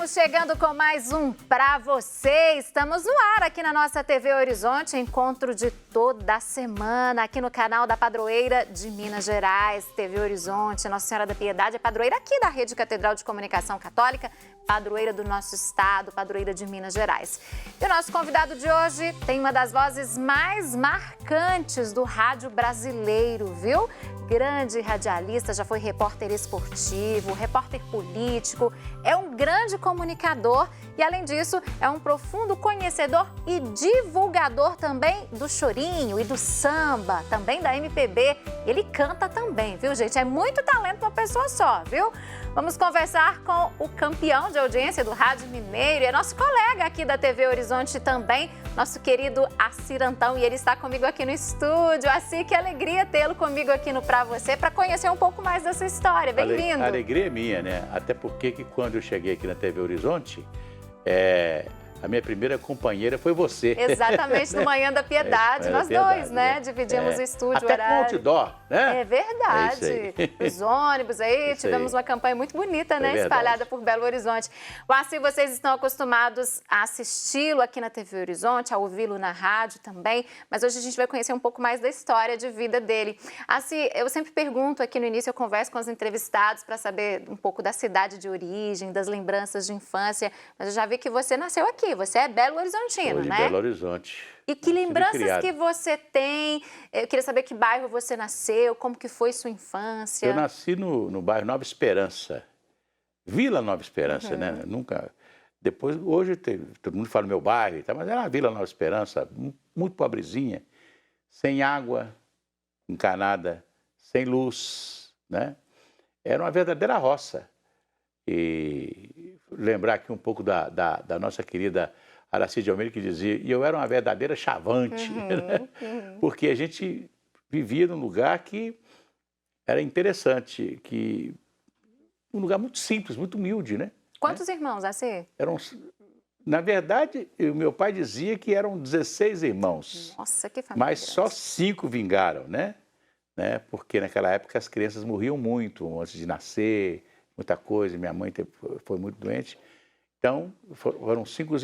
Estamos chegando com mais um Pra Você. Estamos no ar aqui na nossa TV Horizonte, encontro de toda semana aqui no canal da Padroeira de Minas Gerais, TV Horizonte. Nossa Senhora da Piedade é padroeira aqui da Rede Catedral de Comunicação Católica, padroeira do nosso estado, padroeira de Minas Gerais. E o nosso convidado de hoje tem uma das vozes mais marcantes do rádio brasileiro, viu? Grande radialista, já foi repórter esportivo, repórter político, é um grande comunicador e, além disso, é um profundo conhecedor e divulgador também do chorinho e do samba, também da MPB. Ele canta também, viu, gente? É muito talento uma pessoa só, viu? Vamos conversar com o campeão de audiência do Rádio Mineiro, é nosso colega aqui da TV Horizonte também, nosso querido Assir Antão, e ele está comigo aqui no estúdio. Assir, que alegria tê-lo comigo aqui no Pra Você, para conhecer um pouco mais dessa história. Bem-vindo. A alegria é minha, né? Até porque que quando eu cheguei aqui na TV Horizonte, a minha primeira companheira foi você. Exatamente, no Manhã da Piedade. Nós dois, né? Dividimos o estúdio, até com outdoor, né? É verdade. Os ônibus aí, tivemos uma campanha muito bonita, né? Espalhada por Belo Horizonte. O Assir, vocês estão acostumados a assisti-lo aqui na TV Horizonte, a ouvi-lo na rádio também, mas hoje a gente vai conhecer um pouco mais da história de vida dele. Assir, eu sempre pergunto aqui no início, eu converso com os entrevistados para saber um pouco da cidade de origem, das lembranças de infância, mas eu já vi que você nasceu aqui. Você é Belo Horizontino, né? Belo Horizonte. E que lembranças que você tem? Eu queria saber que bairro você nasceu, como que foi sua infância. Eu nasci no bairro Nova Esperança, Vila Nova Esperança, né? Nunca... Depois, hoje, todo mundo fala meu bairro, mas era a Vila Nova Esperança, muito pobrezinha, sem água encanada, sem luz, né? Era uma verdadeira roça. E lembrar aqui um pouco da nossa querida Aracide Almeida, que dizia, e eu era uma verdadeira chavante, né? Porque a gente vivia num lugar que era interessante, um lugar muito simples, muito humilde, né? Quantos irmãos, Assir? Na verdade, o meu pai dizia que eram 16 irmãos. Nossa, que família mas grande. Só 5 vingaram, né? Porque naquela época as crianças morriam muito antes de nascer, muita coisa, minha mãe foi muito doente. Então, foram 5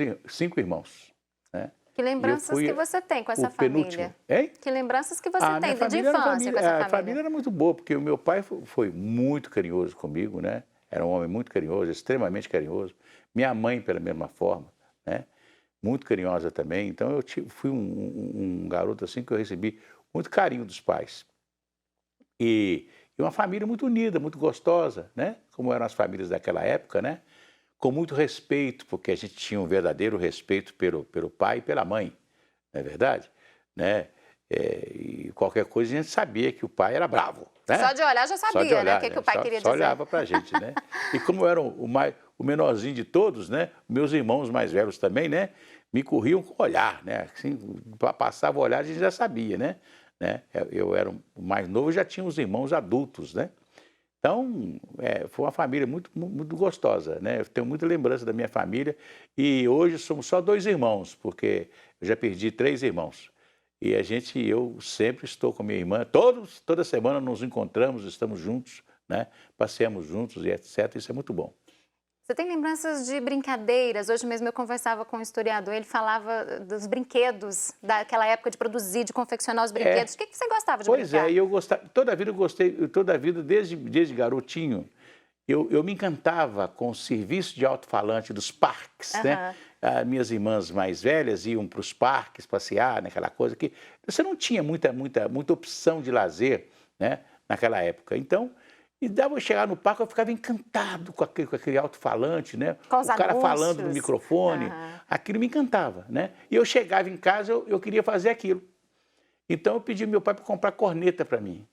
irmãos, né? Que lembranças que você tem com essa família? Hein? Que lembranças que você tem de infância com essa família? A família era muito boa, porque o meu pai foi muito carinhoso comigo, né? Era um homem muito carinhoso, extremamente carinhoso. Minha mãe, pela mesma forma, né? Muito carinhosa também. Então, eu fui um garoto assim que eu recebi muito carinho dos pais. E uma família muito unida, muito gostosa, né? Como eram as famílias daquela época, né? Com muito respeito, porque a gente tinha um verdadeiro respeito pelo pai e pela mãe, não é verdade? Né? E qualquer coisa a gente sabia que o pai era bravo. Né? Só de olhar já sabia, né? O que o pai queria dizer. Só olhava pra gente, né? E como eu era o menorzinho de todos, né? Meus irmãos mais velhos também, né? Me corriam com o olhar, né? Assim, passava o olhar a gente já sabia, né? Eu era o mais novo, já tinha os irmãos adultos, né? Então, foi uma família muito, muito gostosa, né? Eu tenho muita lembrança da minha família e hoje somos só 2 irmãos, porque eu já perdi 3 irmãos. E eu sempre estou com minha irmã, toda semana nos encontramos, estamos juntos, né? Passeamos juntos e etc. Isso é muito bom. Você tem lembranças de brincadeiras? Hoje mesmo eu conversava com um historiador, ele falava dos brinquedos, daquela época de produzir, de confeccionar os brinquedos. O que você gostava de brincar? Pois é, e eu gostava, toda a vida eu gostei, toda a vida, desde garotinho, eu me encantava com o serviço de alto-falante dos parques, né? Minhas irmãs mais velhas iam para os parques passear, naquela coisa que você não tinha muita opção de lazer, né? Naquela época. Então, e dava eu chegar no parque, eu ficava encantado com aquele alto-falante, né? Com os o cara anúncios. falando no microfone, aquilo me encantava, né? E eu chegava em casa, eu queria fazer aquilo. Então eu pedi ao meu pai para comprar corneta para mim,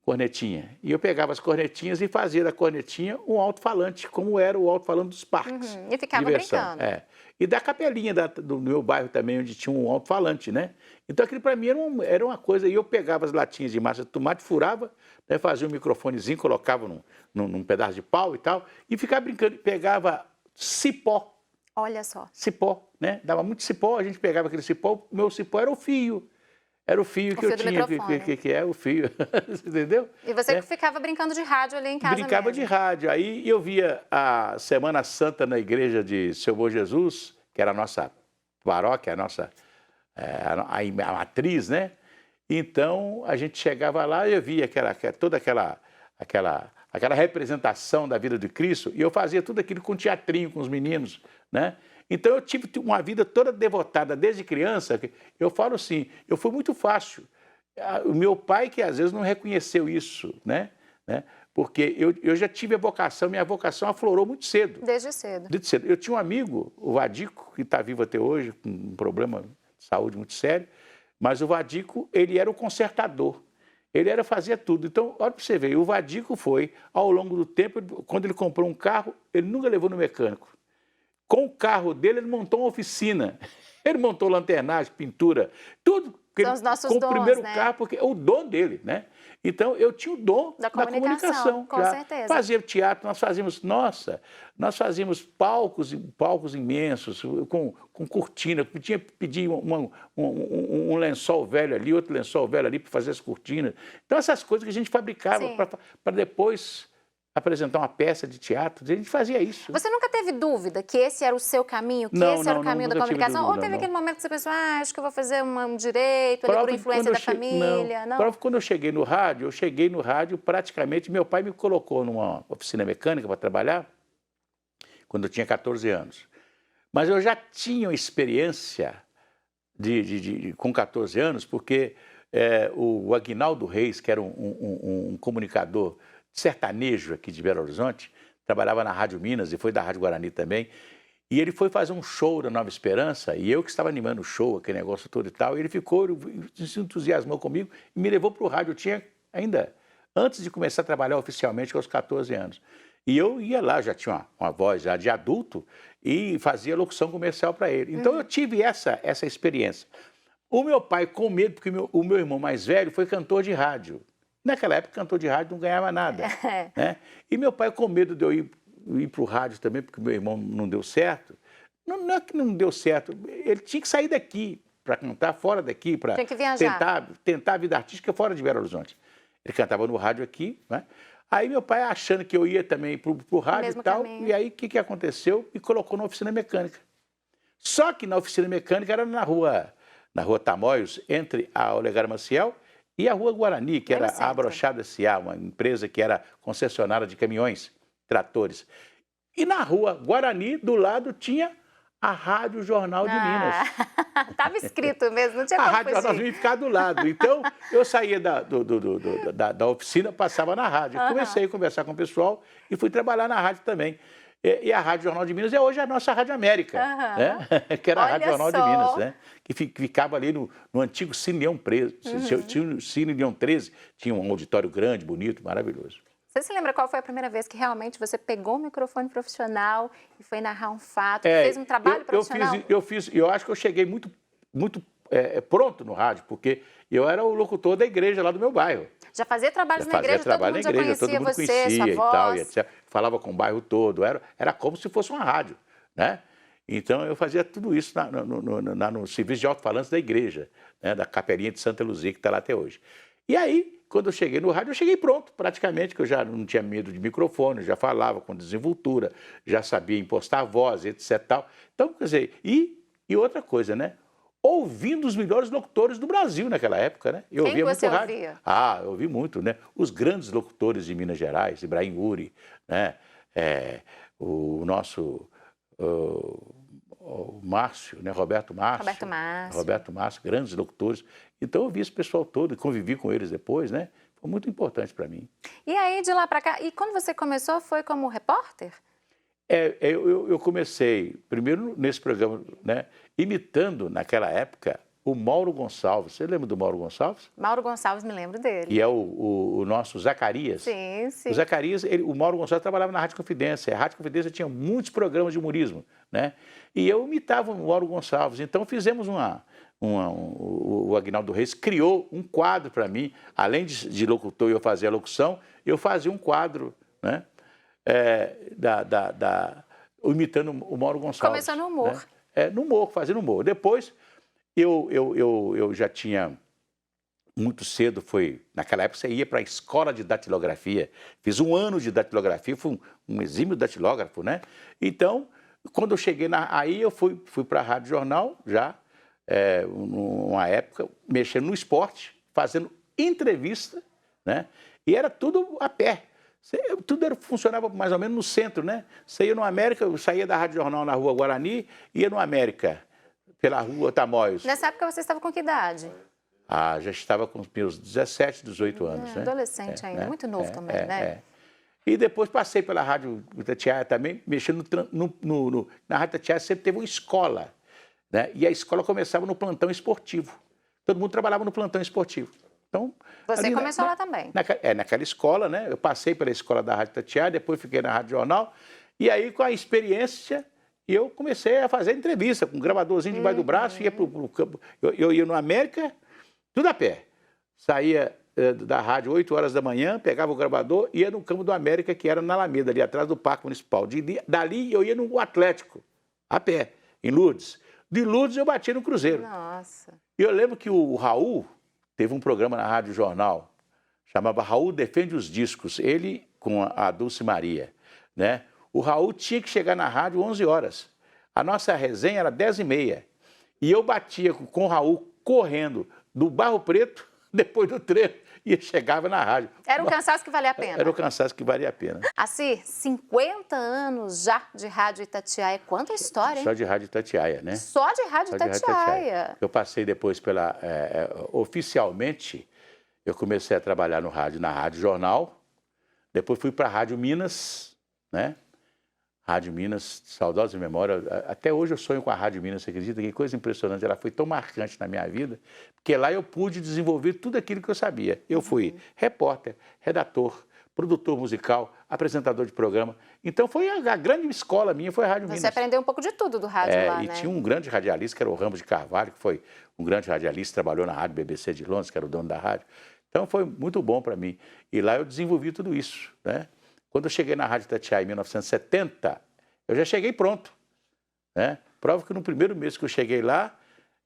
cornetinha. E eu pegava as cornetinhas e fazia da cornetinha um alto-falante, como era o alto-falante dos parques. E ficava brincando. E da capelinha do meu bairro também, onde tinha um alto-falante, né? Então aquilo para mim era uma coisa, e eu pegava as latinhas de massa de tomate, furava, né, fazia um microfonezinho, colocava num pedaço de pau e tal, e ficava brincando, pegava cipó. Olha só. Cipó, né? Dava muito cipó, a gente pegava aquele cipó, o meu cipó era o fio. Era o fio que eu fio do tinha, microfone. que é o fio, entendeu? E você ficava brincando de rádio ali em casa Brincava mesmo. de rádio. Aí eu via a Semana Santa na igreja de Seu Bom Jesus, que era a nossa paróquia, a nossa a matriz, né? Então a gente chegava lá e eu via toda aquela representação da vida de Cristo e eu fazia tudo aquilo com teatrinho, com os meninos, né? Então eu tive uma vida toda devotada desde criança. Eu falo assim, eu fui muito fácil. O meu pai que às vezes não reconheceu isso, né? Porque eu já tive a vocação, minha vocação aflorou muito cedo. Desde cedo. Desde cedo. Eu tinha um amigo, o Vadico, que está vivo até hoje, com um problema de saúde muito sério, mas o Vadico, ele era o consertador. Ele fazia tudo. Então, olha para você ver, o Vadico foi, ao longo do tempo, quando ele comprou um carro, ele nunca levou no mecânico. Com o carro dele, ele montou uma oficina. Ele montou lanternagem, pintura, tudo. São os nossos com dons, o primeiro né? carro, porque é o dom dele, né? Então, eu tinha o dom da comunicação. Com certeza. Fazia teatro, nós fazíamos palcos imensos, com cortina, pedia um lençol velho ali, outro lençol velho ali para fazer as cortinas. Então, essas coisas que a gente fabricava para depois apresentar uma peça de teatro, a gente fazia isso. Você nunca teve dúvida que esse era o seu caminho, esse era o caminho da comunicação? Ou teve aquele momento que você pensou, acho que eu vou fazer um direito, ali por influência da família? Não. Prova que quando eu cheguei no rádio, praticamente, meu pai me colocou numa oficina mecânica para trabalhar, quando eu tinha 14 anos. Mas eu já tinha experiência com 14 anos, porque o Aguinaldo Reis, que era um comunicador sertanejo aqui de Belo Horizonte, trabalhava na Rádio Minas e foi da Rádio Guarani também, e ele foi fazer um show da Nova Esperança, e eu que estava animando o show, aquele negócio todo e tal, e ele se entusiasmou comigo e me levou para o rádio. Eu tinha ainda, antes de começar a trabalhar oficialmente, aos 14 anos. E eu ia lá, já tinha uma voz já de adulto, e fazia locução comercial para ele. Então eu tive essa experiência. O meu pai, com medo, porque o meu irmão mais velho foi cantor de rádio. Naquela época, cantor de rádio não ganhava nada. Né? E meu pai, com medo de eu ir para o rádio também, porque meu irmão não deu certo. Não é que não deu certo, ele tinha que sair daqui para cantar fora daqui, para tentar a vida artística fora de Belo Horizonte. Ele cantava no rádio aqui, né? Aí meu pai, achando que eu ia também para o rádio e tal, e aí o que aconteceu? Me colocou na oficina mecânica. Só que na oficina mecânica era na rua Tamoios, entre a Olegário Maciel e a Rua Guarani, que era a Abrochada S.A., uma empresa que era concessionária de caminhões, tratores. E na Rua Guarani, do lado, tinha a Rádio Jornal de Minas. Estava escrito mesmo, não tinha como A Rádio Jornal de Minas ficava do lado. Então, eu saía da oficina, passava na rádio. Comecei a conversar com o pessoal e fui trabalhar na rádio também. E a Rádio Jornal de Minas é hoje a nossa Rádio América, né? Que era a Rádio Jornal de Minas, né? Que ficava ali no antigo Cine Leão 13. Cine Leão 13 tinha um auditório grande, bonito, maravilhoso. Você se lembra qual foi a primeira vez que realmente você pegou um microfone profissional e foi narrar um fato, fez um trabalho profissional? Eu acho que eu cheguei muito pronto no rádio, porque eu era o locutor da igreja lá do meu bairro. Já fazia trabalhos na igreja, todo mundo já conhecia você, sua voz. E etc. Falava com o bairro todo, era como se fosse uma rádio, né? Então eu fazia tudo isso no serviço de alto-falantes da igreja, né? Da Capelinha de Santa Luzia, que está lá até hoje. E aí, quando eu cheguei no rádio, eu cheguei pronto, praticamente, que eu já não tinha medo de microfone, já falava com desenvoltura, já sabia impostar a voz, etc. Tal. Então, quer dizer, e outra coisa, né? Ouvindo os melhores locutores do Brasil naquela época, né? Eu ouvia muito rádio. Ouvia? Eu ouvi muito, né? Os grandes locutores de Minas Gerais, Ibrahim Uri, né? O nosso o Márcio, né? Roberto Márcio, grandes locutores. Então eu ouvi esse pessoal todo e convivi com eles depois, né? Foi muito importante para mim. E aí, de lá para cá, e quando você começou, foi como repórter? Eu comecei, primeiro nesse programa, né, imitando, naquela época, o Mauro Gonçalves. Você lembra do Mauro Gonçalves? Mauro Gonçalves, me lembro dele. E é o nosso Zacarias. Sim, sim. O Zacarias, o Mauro Gonçalves trabalhava na Rádio Confidência. A Rádio Confidência tinha muitos programas de humorismo, né? E eu imitava o Mauro Gonçalves. Então fizemos o Aguinaldo Reis criou um quadro para mim. Além de locutor, eu fazia a locução, eu fazia um quadro, né? Imitando o Mauro Gonçalves. Começou no humor. Né? No humor, fazendo humor. Depois, eu já tinha muito cedo naquela época você ia para a escola de datilografia, fiz 1 ano de datilografia, fui um exímio datilógrafo, né? Então, quando eu cheguei aí eu fui para a Rádio Jornal, já, numa época, mexendo no esporte, fazendo entrevista, né? E era tudo a pé. Tudo funcionava mais ou menos no centro, né? Você ia no América, eu saía da Rádio Jornal na Rua Guarani, ia no América, pela Rua Tamoios. Nessa época você estava com que idade? Já estava com os meus 17, 18 anos, né? Adolescente ainda, muito novo também, né? E depois passei pela Rádio Itatiaia também, mexendo na Rádio Itatiaia sempre teve uma escola, né? E a escola começava no plantão esportivo. Todo mundo trabalhava no plantão esportivo. Então, você começou lá também? Naquela escola, né? Eu passei pela escola da Rádio Itatiaia, depois fiquei na Rádio Jornal. E aí, com a experiência, eu comecei a fazer entrevista com um gravadorzinho debaixo do braço, ia para o campo. Eu ia no América, tudo a pé. Saía da rádio 8 horas da manhã, pegava o gravador, ia no campo do América, que era na Alameda, ali atrás do Parque Municipal. Dali eu ia no Atlético, a pé, em Lourdes. De Lourdes eu batia no Cruzeiro. Nossa. E eu lembro que o Raul teve um programa na Rádio Jornal, chamava Raul Defende os Discos, ele com a Dulce Maria, né? O Raul tinha que chegar na rádio 11 horas. A nossa resenha era 10h30. E eu batia com o Raul correndo do Barro Preto, depois do treino, e chegava na rádio. Era um cansaço que valia a pena. Era um cansaço que valia a pena. Assim, 50 anos já de Rádio Itatiaia. Quanta história, hein? Só de Rádio Itatiaia, né? Só de Rádio Itatiaia. Eu passei depois oficialmente, eu comecei a trabalhar na Rádio Jornal, depois fui para a Rádio Minas, né? Rádio Minas, saudosa memória. Até hoje eu sonho com a Rádio Minas, você acredita? Que coisa impressionante. Ela foi tão marcante na minha vida, porque lá eu pude desenvolver tudo aquilo que eu sabia. Eu fui repórter, redator, produtor musical, apresentador de programa. Então foi a grande escola minha, foi a Rádio Minas. Você aprendeu um pouco de tudo do rádio lá, E né? tinha um grande radialista, que era o Ramos de Carvalho, que foi um grande radialista, trabalhou na Rádio BBC de Londres, que era o dono da rádio. Então foi muito bom para mim. E lá eu desenvolvi tudo isso, né? Quando eu cheguei na Rádio Itatiaia em 1970, eu já cheguei pronto, né? Prova que no primeiro mês que eu cheguei lá,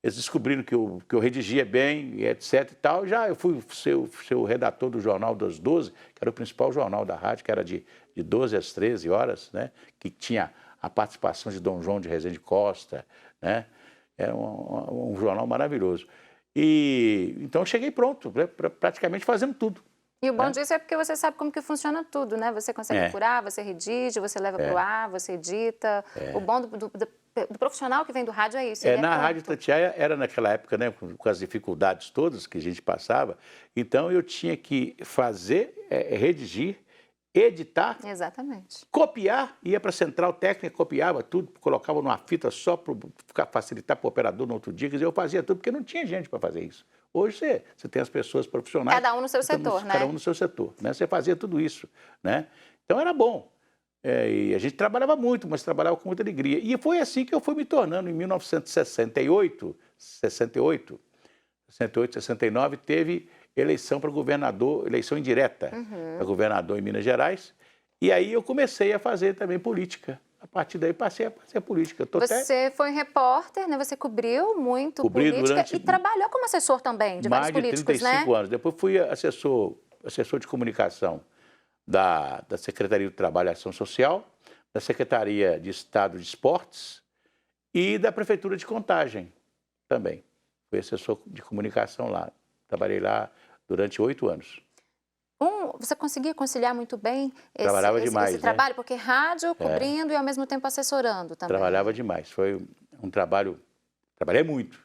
eles descobriram que eu redigia bem, e etc e tal. Eu fui ser o redator do Jornal das 12, que era o principal jornal da rádio, que era de 12 às 13 horas, né? Que tinha a participação de Dom João de Rezende Costa, né? Era um jornal maravilhoso. E então eu cheguei pronto, praticamente fazendo tudo. E o bom disso é porque você sabe como que funciona tudo, né? Você consegue curar, você redige, você leva para o ar, você edita. O bom do profissional que vem do rádio é isso. Na Rádio Itatiaia era naquela época, né, com as dificuldades todas que a gente passava, então eu tinha que fazer, redigir, editar, exatamente, copiar, ia para a central técnica, copiava tudo, colocava numa fita só para facilitar para o operador no outro dia. Quer dizer, eu fazia tudo porque não tinha gente para fazer isso. Hoje você tem as pessoas profissionais. Cada um no seu setor, né? Cada um no seu setor, né? Você fazia tudo isso, né? Então era bom. E a gente trabalhava muito, mas trabalhava com muita alegria. E foi assim que eu fui me tornando. Em 1968, 69, teve eleição para governador, eleição indireta para governador em Minas Gerais. E aí eu comecei a fazer também política. A partir daí passei a fazer política. Você foi repórter, né? Você cobriu muito política e trabalhou como assessor também de vários políticos, mais de 35 anos. Depois fui assessor de comunicação da Secretaria do Trabalho e Ação Social, da Secretaria de Estado de Esportes e da Prefeitura de Contagem também. Fui assessor de comunicação lá. Trabalhei lá durante 8 anos. Você conseguia conciliar muito bem esse trabalho? Porque rádio, cobrindo e ao mesmo tempo assessorando também. Trabalhava demais. Foi um trabalho... Trabalhei muito.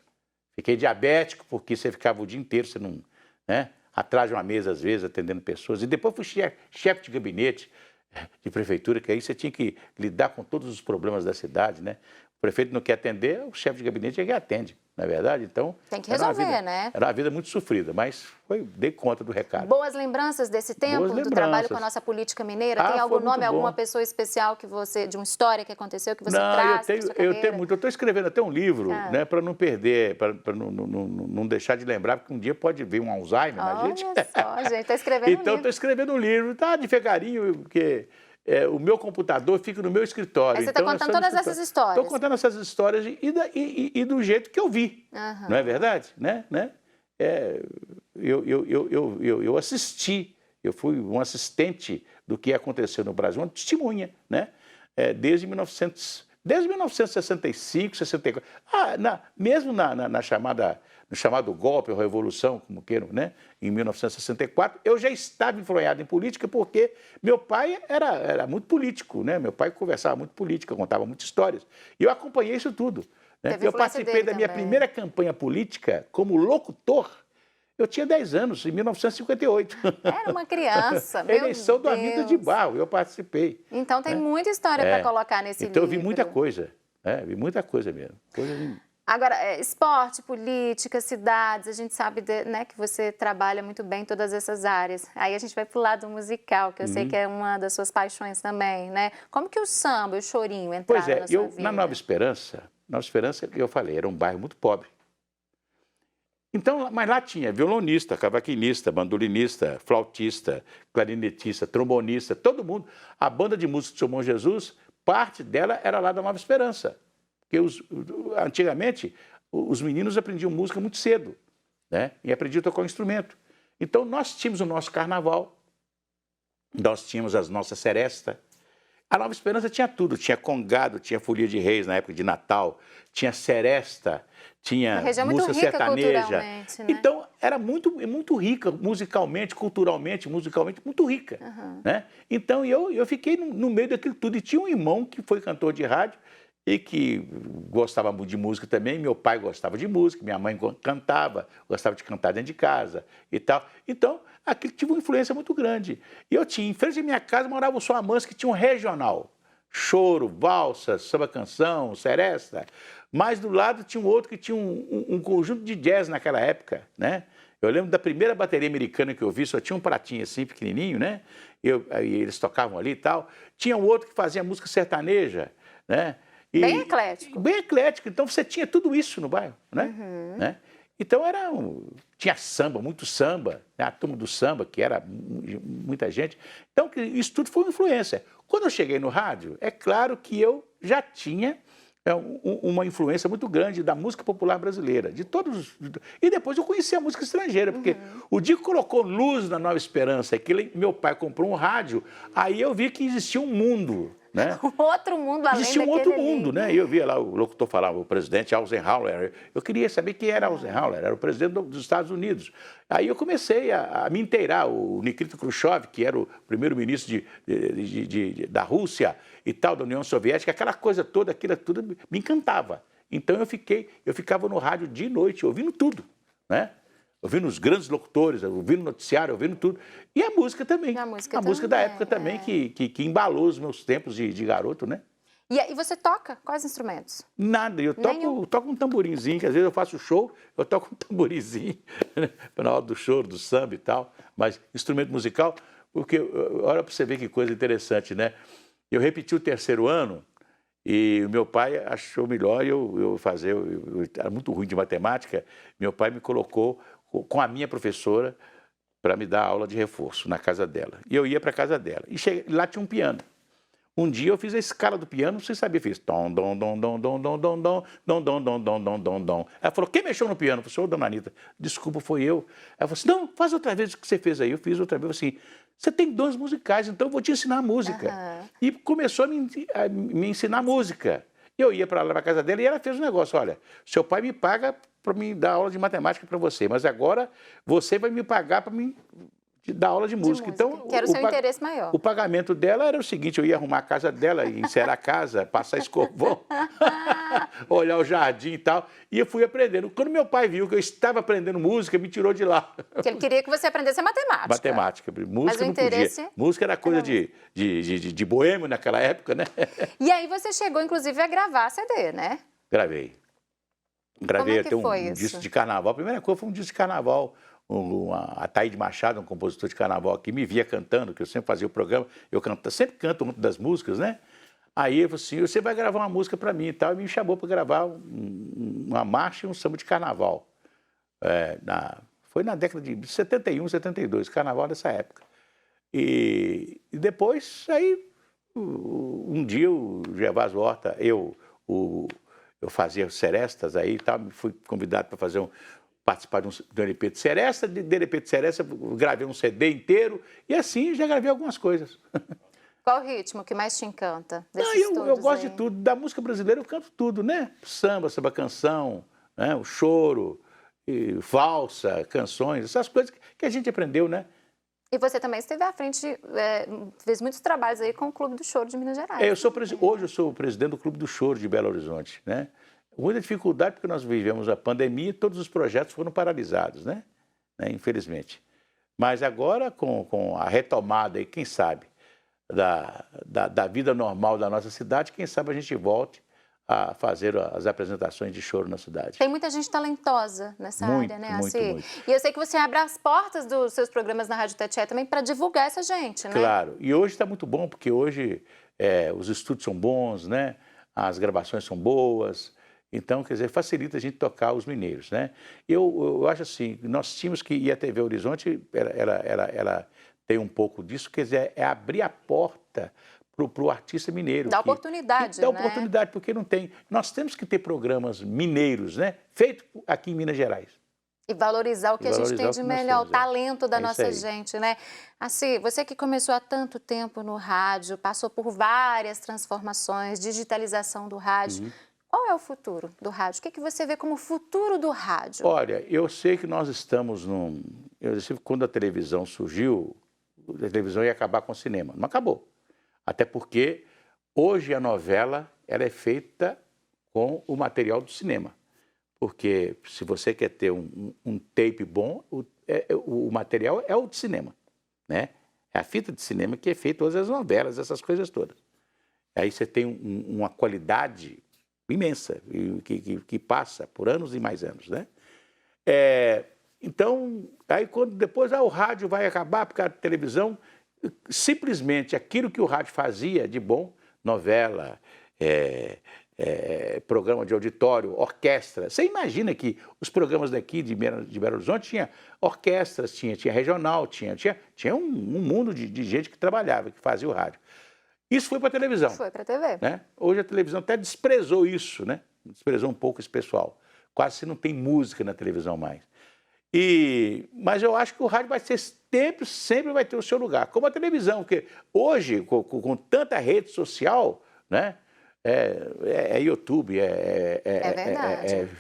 Fiquei diabético porque você ficava o dia inteiro, você não, né, atrás de uma mesa, às vezes, atendendo pessoas. E depois fui chefe de gabinete de prefeitura, que aí você tinha que lidar com todos os problemas da cidade, né? O prefeito não quer atender, o chefe de gabinete é que atende, não é verdade? Então, tem que resolver, né? Era uma vida muito sofrida, mas dei conta do recado. Boas lembranças desse tempo, do trabalho com a nossa política mineira? Tem algum nome, alguma pessoa especial que você, de uma história que aconteceu, que você traz? Eu tenho muito. Eu estou escrevendo até um livro, né, para não perder, para não deixar de lembrar, porque um dia pode vir um Alzheimer na gente. Olha só, gente, está escrevendo um livro. Então, estou escrevendo um livro, tá devagarinho, porque... o meu computador fica no meu escritório. Aí você está contando todas essas histórias. Estou contando essas histórias e do jeito que eu vi. Não é verdade? Né? eu assisti, eu fui um assistente do que aconteceu no Brasil, uma testemunha, né? Desde 1965, 64. Mesmo no chamado golpe ou revolução, como queiram, né? Em 1964, eu já estava influenciado em política porque meu pai era muito político, né? Meu pai conversava muito política, contava muitas histórias. E eu acompanhei isso tudo. Né? Eu participei da minha primeira campanha política como locutor. Eu tinha 10 anos, em 1958. Era uma criança, meu Eleição do Armindo de Barro, eu participei. Então tem muita história para colocar nesse livro. Então eu vi muita coisa, vi muita coisa mesmo. Agora, esporte, política, cidades, a gente sabe né, que você trabalha muito bem em todas essas áreas. Aí a gente vai para o lado musical, que eu sei que é uma das suas paixões também, né? Como que o samba, o chorinho entraram na sua vida? Na Nova Esperança, que eu falei, era um bairro muito pobre. Então, mas lá tinha violonista, cavaquinista, bandolinista, flautista, clarinetista, trombonista, todo mundo. A banda de música do Seu Bom Jesus, parte dela era lá da Nova Esperança. Porque antigamente os meninos aprendiam música muito cedo, né? E aprendiam a tocar um instrumento. Então nós tínhamos o nosso carnaval, nós tínhamos as nossas serestas. A Nova Esperança tinha tudo, tinha congado, tinha folia de reis na época de Natal, tinha seresta, tinha música sertaneja. Né? Então era muito rica musicalmente, culturalmente, muito rica. Né? Então eu fiquei no meio daquilo tudo. E tinha um irmão que foi cantor de rádio, e que gostava muito de música também. Meu pai gostava de música, minha mãe cantava, gostava de cantar dentro de casa e tal. Então, aquilo tive uma influência muito grande. E eu tinha, em frente à minha casa, morava o São Amâncio, que tinha um regional. Choro, valsa, samba-canção, seresta. Mas do lado tinha um outro que tinha um conjunto de jazz naquela época, né? Eu lembro da primeira bateria americana que eu vi, só tinha um pratinho assim, pequenininho, né? E eles tocavam ali e tal. Tinha um outro que fazia música sertaneja, né? Bem eclético. Bem eclético. Então você tinha tudo isso no bairro, né? Então tinha samba, muito samba, né? A turma do samba, que era muita gente. Então isso tudo foi uma influência. Quando eu cheguei no rádio, é claro que eu já tinha uma influência muito grande da música popular brasileira, de todos. E depois eu conheci a música estrangeira, porque o dia que colocou luz na Nova Esperança, é que meu pai comprou um rádio, aí eu vi que existia um mundo. Né? Outro mundo além existia um outro mundo, né? E eu via lá o locutor falar, o presidente Eisenhower. Eu queria saber quem era Eisenhower, era o presidente dos Estados Unidos. Aí eu comecei a me inteirar. O Nikita Khrushchev, que era o primeiro-ministro da Rússia e tal, da União Soviética, aquela coisa toda, aquilo tudo me encantava. Então eu ficava no rádio dia e noite, ouvindo tudo, né? Ouvindo os grandes locutores, ouvindo noticiário, ouvindo tudo. E a música também. A música da época também, que embalou os meus tempos de garoto, né? E você toca? Quais instrumentos? Nada, eu toco um tamborinzinho, que às vezes eu faço show, eu toco um tamborinzinho, né? Na hora do show, do samba e tal. Mas instrumento musical, porque olha para você ver que coisa interessante, né? Eu repeti o terceiro ano e o meu pai achou melhor eu fazer, eu era muito ruim de matemática, meu pai me colocou com a minha professora para me dar aula de reforço na casa dela. E eu ia para a casa dela. E lá tinha um piano. Um dia eu fiz a escala do piano, você sabia, fiz tom, dom, dom, dom, dom, dom, dom, dom, dom, dom, dom, dom, dom, dom, dom. Ela falou, quem mexeu no piano? Eu falei, dona Anitta, desculpa, foi eu. Ela falou assim, não, faz outra vez o que você fez aí. Eu fiz outra vez, assim, você tem dons musicais, então eu vou te ensinar música. E começou a me ensinar música. Eu ia para lá para casa dela e ela fez um negócio, olha, seu pai me paga para me dar aula de matemática para você, mas agora você vai me pagar para me dar aula de música. Então, que era o seu interesse maior. O pagamento dela era o seguinte, eu ia arrumar a casa dela, encerar a casa, passar escovão, olhar o jardim e tal, e eu fui aprendendo. Quando meu pai viu que eu estava aprendendo música, me tirou de lá. Porque ele queria que você aprendesse matemática. Matemática, música não podia. Música era coisa de boêmio naquela época, né? E aí você chegou, inclusive, a gravar CD, né? Gravei. Gravei até um isso? Disco de carnaval. A primeira coisa foi um disco de carnaval. A Taíde Machado, um compositor de carnaval aqui, me via cantando, que eu sempre fazia o programa, sempre canto uma das músicas, né? Aí ele falou assim, você vai gravar uma música para mim e tal, e me chamou para gravar uma marcha e um samba de carnaval. Foi na década de 71, 72, carnaval dessa época. E depois, aí, um dia o Gervásio Horta, eu fazia serestas aí e tal, fui convidado para fazer participar do LP de Seresta, de LP de Seresta gravei um CD inteiro e assim já gravei algumas coisas. Qual o ritmo que mais te encanta desses Eu gosto aí? de tudo. Da música brasileira eu canto tudo, né? Samba, samba canção, né? O choro, e valsa, canções, essas coisas que a gente aprendeu, né? E você também esteve à frente, fez muitos trabalhos aí com o Clube do Choro de Minas Gerais. Hoje eu sou o presidente do Clube do Choro de Belo Horizonte, né? Muita dificuldade porque nós vivemos a pandemia e todos os projetos foram paralisados, né? Infelizmente. Mas agora, com a retomada, aí, quem sabe, da vida normal da nossa cidade, quem sabe a gente volte a fazer as apresentações de choro na cidade. Tem muita gente talentosa nessa área, né? Muito. E eu sei que você abre as portas dos seus programas na Rádio Tatiaia também para divulgar essa gente, né? Claro. E hoje está muito bom, porque hoje os estúdios são bons, né? As gravações são boas. Então, quer dizer, facilita a gente tocar os mineiros, né? Eu acho assim, nós tínhamos que ir à TV Horizonte, ela tem um pouco disso, quer dizer, é abrir a porta para o artista mineiro. Dá oportunidade, dá oportunidade, porque não tem. Nós temos que ter programas mineiros, né? Feitos aqui em Minas Gerais. E valorizar o que a gente tem de melhor, o talento da nossa gente, né? Assim, você que começou há tanto tempo no rádio, passou por várias transformações, digitalização do rádio. Qual é o futuro do rádio? O que você vê como futuro do rádio? Olha, eu sei que nós estamos num... Quando a televisão surgiu, a televisão ia acabar com o cinema. Não acabou. Até porque hoje a novela ela é feita com o material do cinema. Porque se você quer ter um tape bom, o material é o de cinema, né? É a fita de cinema que é feita todas as novelas, essas coisas todas. Aí você tem uma qualidade imensa, que passa por anos e mais anos, né? Então, aí depois o rádio vai acabar, porque a televisão, simplesmente aquilo que o rádio fazia de bom, novela, programa de auditório, orquestra. Você imagina que os programas daqui de Belo Horizonte tinha orquestras, tinha regional, tinha um mundo de gente que trabalhava, que fazia o rádio. Isso foi para a televisão. Foi para a TV. Né? Hoje a televisão até desprezou isso, né? Desprezou um pouco esse pessoal. Quase não tem música na televisão mais. Mas eu acho que o rádio vai ser sempre vai ter o seu lugar, como a televisão, porque hoje, com tanta rede social, né? YouTube,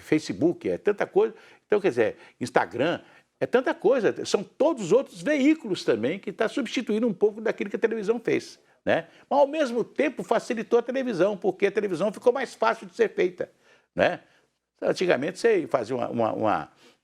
Facebook, é tanta coisa. Então, quer dizer, Instagram, é tanta coisa. São todos os outros veículos também que estão substituindo um pouco daquilo que a televisão fez. Né? Mas, ao mesmo tempo, facilitou a televisão, porque a televisão ficou mais fácil de ser feita. Né? Antigamente, você fazia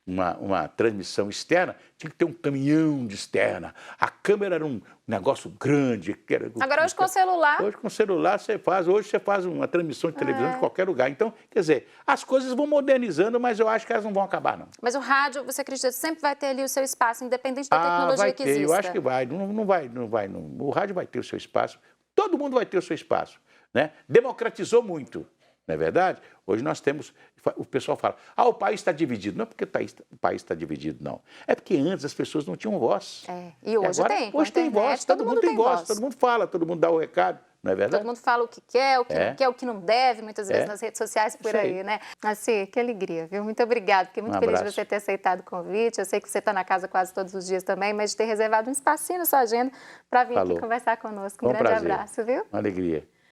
uma transmissão externa, tinha que ter um caminhão de externa. A câmera era um negócio grande. Agora, hoje com o celular... Hoje com o celular hoje você faz uma transmissão de televisão de qualquer lugar. Então, quer dizer, as coisas vão modernizando, mas eu acho que elas não vão acabar, não. Mas o rádio, você acredita, sempre vai ter ali o seu espaço, independente da tecnologia que exista? Eu acho que vai. Não vai. O rádio vai ter o seu espaço. Todo mundo vai ter o seu espaço. Né? Democratizou muito. Não é verdade? Hoje nós temos... O pessoal fala, o país está dividido. Não é porque o país está dividido, não. É porque antes as pessoas não tinham voz. E hoje agora, tem. Hoje tem voz, todo mundo tem voz. Todo mundo fala, todo mundo dá o recado. Não é verdade? Todo mundo fala o que quer, o que não quer, o que não deve, muitas vezes nas redes sociais por aí, né? Assim, que alegria, viu? Muito obrigada. Fiquei muito feliz de você ter aceitado o convite. Eu sei que você está na casa quase todos os dias também, mas de ter reservado um espacinho na sua agenda para vir aqui conversar conosco. Um grande abraço, viu? Uma alegria.